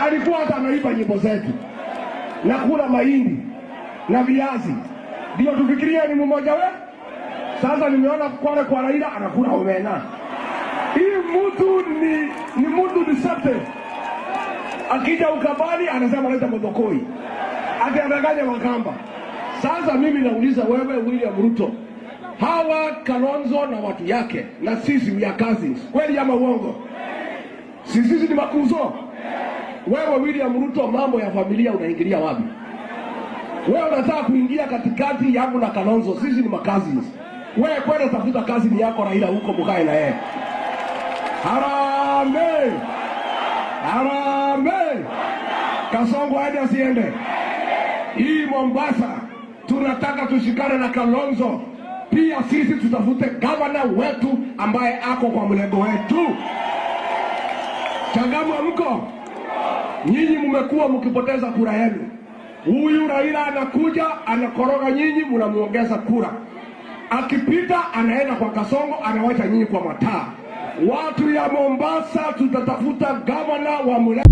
alikuwa hata anaiba nyimbo zetu na kula mahindi na viazi. Ndio tufikirie ni mmoja wetu. Sasa nimeona kwa Raila anakula omena. Hii mtu ni mtu deceptive. Akija Ukambani anasema leta Modokoi. Atadanganya Wakamba. Sasa mimi nauliza wewe William Ruto, hawa Kalonzo na watu yake na sisi we are cousins. Kweli ama uongo? Sisi ni makuzo. Wewe William Ruto, mambo ya familia unaingilia wapi? Wewe unataka kuingia katikati yangu na Kalonzo, sisi ni cousins. Wewe kwenda tafuta cousin yako Raila huko mkae na yeye. Harambee! Harambee! Kasongo aje asiende? Hii Mombasa tunataka tushikane na Kalonzo. Pia sisi tutafute governor wetu ambaye ako kwa mlengo wetu. Changamka mko. Nyinyi mmekuwa mkipoteza kura yenu. Huyu Raila anakuja anakoroga nyinyi, mnamuongeza kura. Akipita anaenda kwa Kasongo, anawacha nyinyi kwa mataa. Watu ya Mombasa tutatafuta governor wa mlengo